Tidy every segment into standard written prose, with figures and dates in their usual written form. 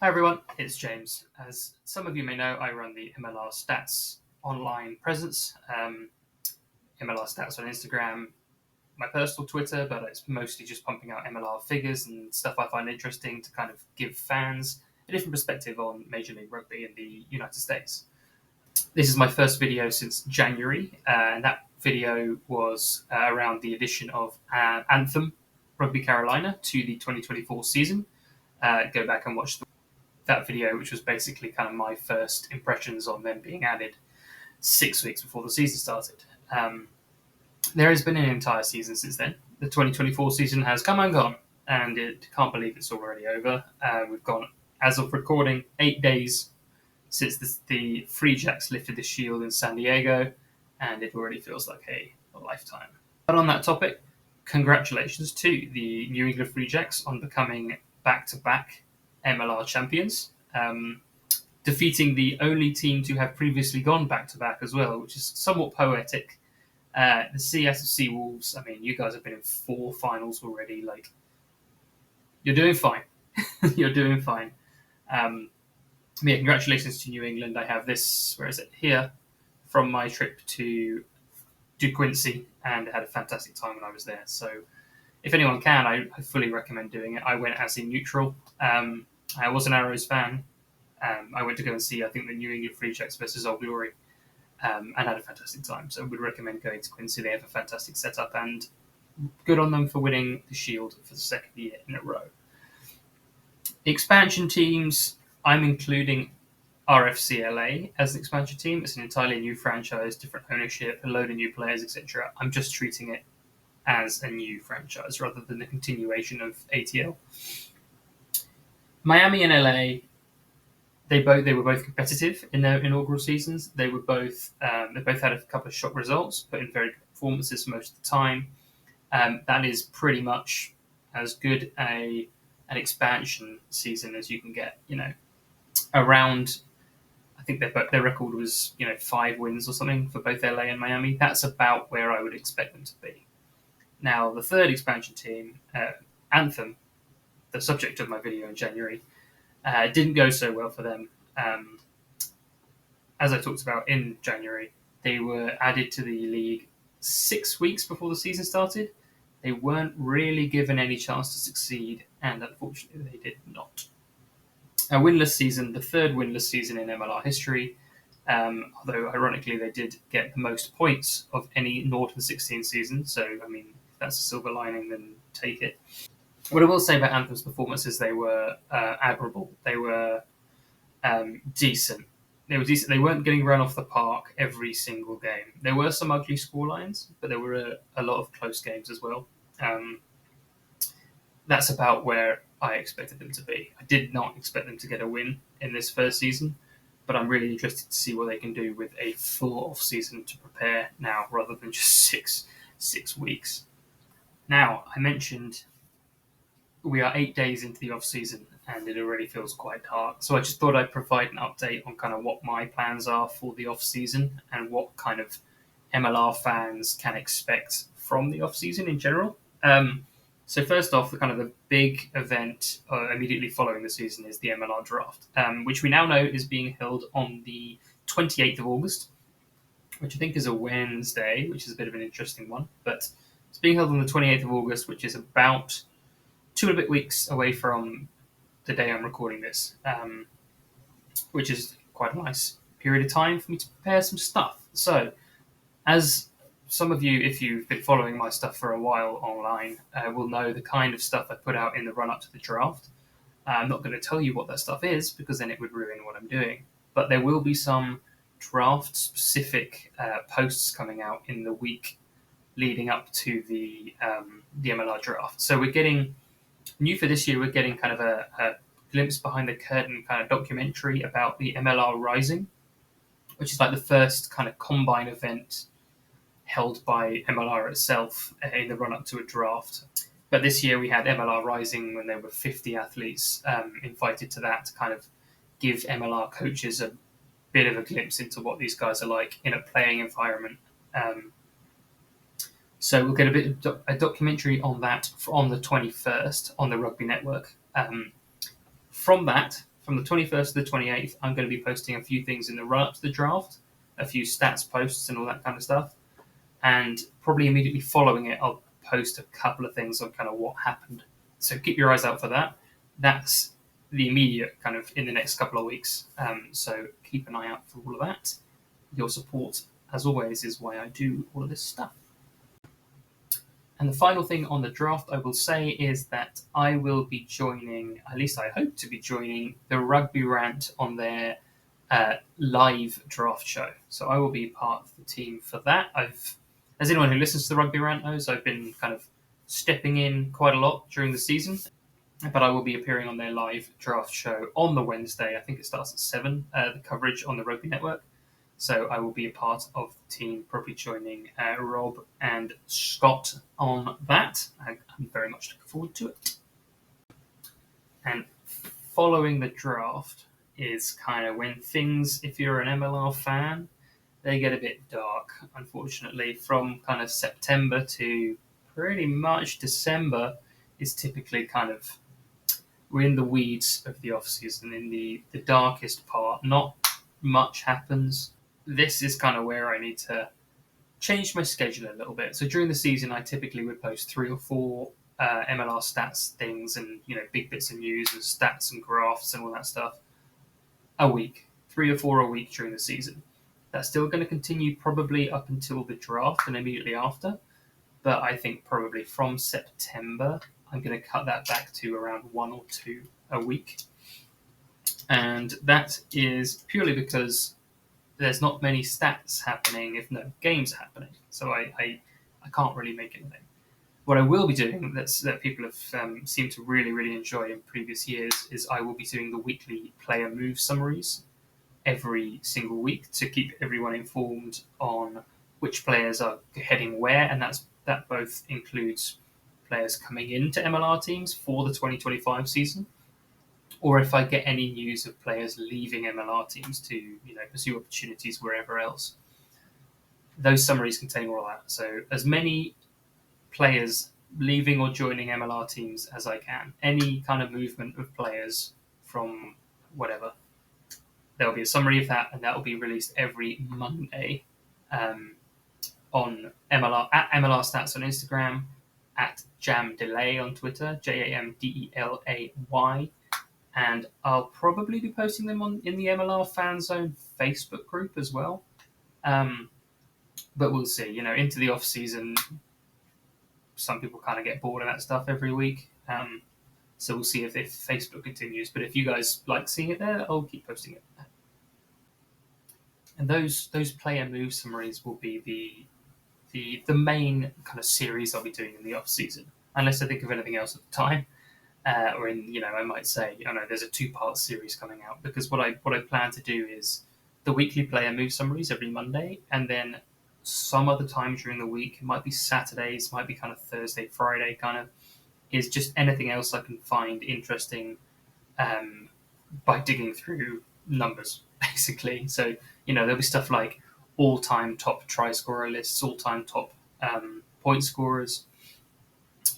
Hi everyone, it's James. As some of you may know, I run the MLRStats online presence. MLRStats on Instagram, my personal Twitter, but it's mostly just pumping out MLR figures and stuff I find interesting to kind of give fans a different perspective on Major League Rugby in the United States. This is my first video since January, and that video was around the addition of Anthem Rugby Carolina to the 2024 season. Go back and watch that video, which was basically kind of my first impressions on them being added 6 weeks before the season started. There has been an entire season since then. The 2024 season has come and gone, and it can't believe it's already over. We've gone, as of recording, 8 days since the Free Jacks lifted the shield in San Diego, and it already feels like a lifetime. But on that topic, congratulations to the New England Free Jacks on becoming back-to-back MLR champions, defeating the only team to have previously gone back-to-back as well, which is somewhat poetic. The Seattle Seawolves, I mean, you guys have been in 4 finals already. Like, you're doing fine. You're doing fine. Yeah, congratulations to New England. I have this, where is it? Here, from my trip to Quincy, and had a fantastic time when I was there. So if anyone can, I fully recommend doing it. I went as a neutral. I was an Arrows fan. I went to go and see, I think, the New England Free Jacks versus Old Glory, and had a fantastic time. So I would recommend going to Quincy. They have a fantastic setup, and good on them for winning the Shield for the second year in a row. The expansion teams, I'm including RFCLA as an expansion team. It's an entirely new franchise, different ownership, a load of new players, etc. I'm just treating it as a new franchise rather than a continuation of ATL. Miami and LA, they were both competitive in their inaugural seasons. They both had a couple of shock results, but in very good performances most of the time. That is pretty much as good an expansion season as you can get. Around, I think their record was 5 wins or something for both LA and Miami. That's about where I would expect them to be. Now, the third expansion team, Anthem, the subject of my video in January, didn't go so well for them. As I talked about in January, they were added to the league 6 weeks before the season started. They weren't really given any chance to succeed, and unfortunately they did not. A winless season, the third winless season in MLR history, although ironically they did get the most points of any Northern 16 season, so I mean, if that's a silver lining, then take it. What I will say about Anthem's performances, they were admirable. They were decent. They were decent. They weren't getting run off the park every single game. There were some ugly scorelines, but there were a lot of close games as well. That's about where I expected them to be. I did not expect them to get a win in this first season, but I'm really interested to see what they can do with a full off-season to prepare now rather than just six weeks. Now, I mentioned we are 8 days into the off-season and it already feels quite dark. So I just thought I'd provide an update on kind of what my plans are for the off-season and what kind of MLR fans can expect from the off-season in general. So first off, the big event immediately following the season is the MLR draft, which we now know is being held on the 28th of August, which I think is a Wednesday, which is a bit of an interesting one. But it's being held on the 28th of August, which is about 2 and a bit weeks away from the day I'm recording this, which is quite a nice period of time for me to prepare some stuff. So, as some of you, if you've been following my stuff for a while online, will know the kind of stuff I put out in the run-up to the draft. I'm not going to tell you what that stuff is, because then it would ruin what I'm doing. But there will be some draft-specific posts coming out in the week leading up to the MLR draft. So we're getting, new for this year, we're getting kind of a glimpse behind the curtain kind of documentary about the MLR Rising, which is like the first kind of combine event held by MLR itself in the run-up to a draft. But this year we had MLR Rising when there were 50 athletes invited to that to kind of give MLR coaches a bit of a glimpse into what these guys are like in a playing environment. So we'll get a bit of a documentary on that on the 21st on the Rugby Network. From that, from the 21st to the 28th, I'm going to be posting a few things in the run up to the draft, a few stats posts and all that kind of stuff. And probably immediately following it, I'll post a couple of things on kind of what happened. So keep your eyes out for that. That's the immediate kind of in the next couple of weeks. So keep an eye out for all of that. Your support, as always, is why I do all of this stuff. And the final thing on the draft I will say is that I will be joining, at least I hope to be joining, the Rugby Rant on their live draft show. So I will be part of the team for that. As anyone who listens to the Rugby Rant knows, I've been kind of stepping in quite a lot during the season, but I will be appearing on their live draft show on the Wednesday. I think it starts at 7, the coverage on the Rugby Network. So I will be a part of the team, probably joining Rob and Scott on that. I'm very much looking forward to it. And following the draft is kind of when things, if you're an MLR fan, they get a bit dark, unfortunately. From kind of September to pretty much December is typically kind of, we're in the weeds of the off-season, in the darkest part. Not much happens. This is kind of where I need to change my schedule a little bit. So during the season, I typically would post 3 or 4 MLRStats things and big bits of news and stats and graphs and all that stuff a week, 3 or 4 a week during the season. That's still going to continue probably up until the draft and immediately after. But I think probably from September, I'm going to cut that back to around 1 or 2 a week. And that is purely because there's not many stats happening if no games are happening. So I can't really make anything. What I will be doing that people have seemed to really, really enjoy in previous years is I will be doing the weekly player move summaries every single week to keep everyone informed on which players are heading where, and that both includes players coming into MLR teams for the 2025 season, or if I get any news of players leaving MLR teams to pursue opportunities wherever else. Those summaries contain all of that. So as many players leaving or joining MLR teams as I can. Any kind of movement of players from whatever. There'll be a summary of that, and that will be released every Monday on MLR at MLRStats on Instagram, at JamDelay on Twitter, JamDelay. And I'll probably be posting them in the MLR Fan Zone Facebook group as well. But we'll see. Into the off season, some people kind of get bored of that stuff every week. So we'll see if Facebook continues. But if you guys like seeing it there, I'll keep posting it. And those player move summaries will be the main kind of series I'll be doing in the off season, unless I think of anything else at the time. Or I might say, there's a 2-part series coming out, because what I plan to do is the weekly player move summaries every Monday, and then some other time during the week, it might be Saturdays, might be kind of Thursday, Friday, kind of, is just anything else I can find interesting by digging through numbers, basically. So, there'll be stuff like all-time top try scorer lists, all-time top point scorers.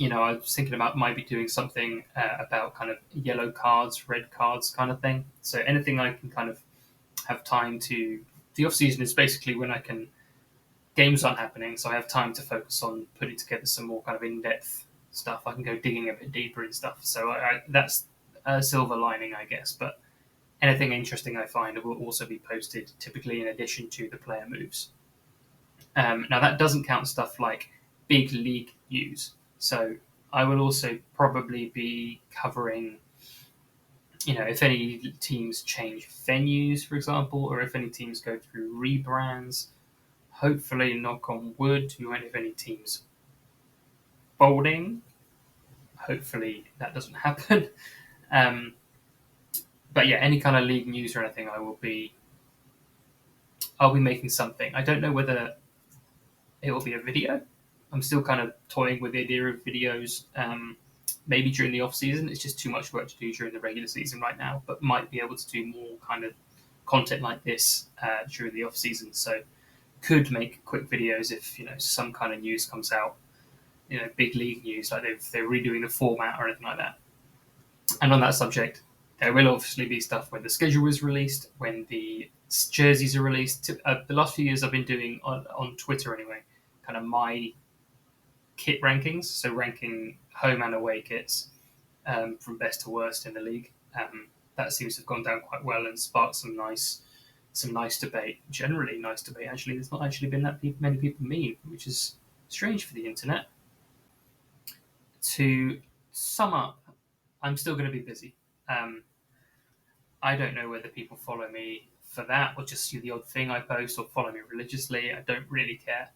I was thinking about maybe doing something about kind of yellow cards, red cards kind of thing. So anything I can kind of have time to... The off-season is basically when games aren't happening, so I have time to focus on putting together some more kind of in-depth stuff. I can go digging a bit deeper in stuff. So that's a silver lining, I guess. But anything interesting I find will also be posted, typically in addition to the player moves. Now, that doesn't count stuff like big league news. So I will also probably be covering, if any teams change venues, for example, or if any teams go through rebrands. Hopefully, knock on wood, we won't have any teams folding. Hopefully, that doesn't happen. But yeah, any kind of league news or anything, I'll be making something. I don't know whether it will be a video. I'm still kind of toying with the idea of videos, maybe during the off season. It's just too much work to do during the regular season right now, but might be able to do more kind of content like this during the off season. So could make quick videos if some kind of news comes out, big league news, like they're redoing the format or anything like that. And on that subject, There will obviously be stuff when the schedule is released, when the jerseys are released. The last few years I've been doing on Twitter anyway, kind of my kit rankings, so ranking home and away kits from best to worst in the league. That seems to have gone down quite well and sparked some nice debate. Generally nice debate. Actually, there's not actually been that many people mean, which is strange for the internet. To sum up, I'm still going to be busy. I don't know whether people follow me for that or just see the odd thing I post or follow me religiously. I don't really care.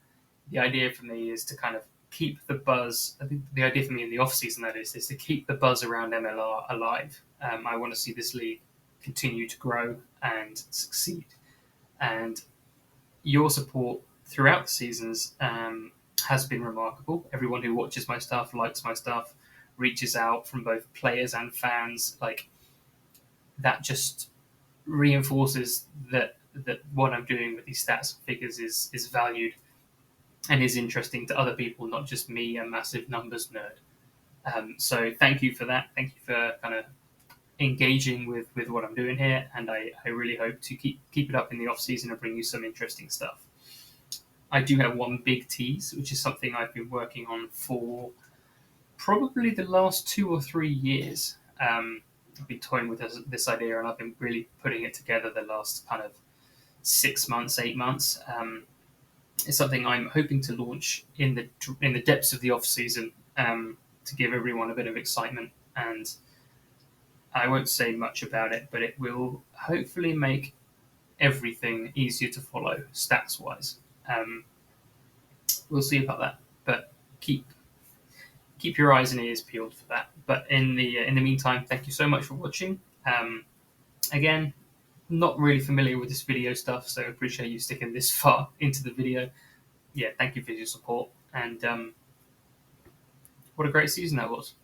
The idea for me is to kind of keep the buzz. I think the idea for me in the off season, that is to keep the buzz around MLR alive. I want to see this league continue to grow and succeed. And your support throughout the seasons has been remarkable. Everyone who watches my stuff, likes my stuff, reaches out from both players and fans. Like, that just reinforces that what I'm doing with these stats and figures is valued and is interesting to other people, not just me, a massive numbers nerd. So thank you for that. Thank you for kind of engaging with what I'm doing here, and I really hope to keep it up in the off season and bring you some interesting stuff. I do have one big tease, which is something I've been working on for probably the last 2 or 3 years. I've been toying with this idea, and I've been really putting it together the last kind of 6 months, 8 months. It's something I'm hoping to launch in the depths of the off season to give everyone a bit of excitement. And I won't say much about it, but it will hopefully make everything easier to follow stats wise. We'll see about that, but keep your eyes and ears peeled for that. But in the meantime, thank you so much for watching. Again, not really familiar with this video stuff, so I appreciate you sticking this far into the video. Yeah, thank you for your support, and what a great season that was.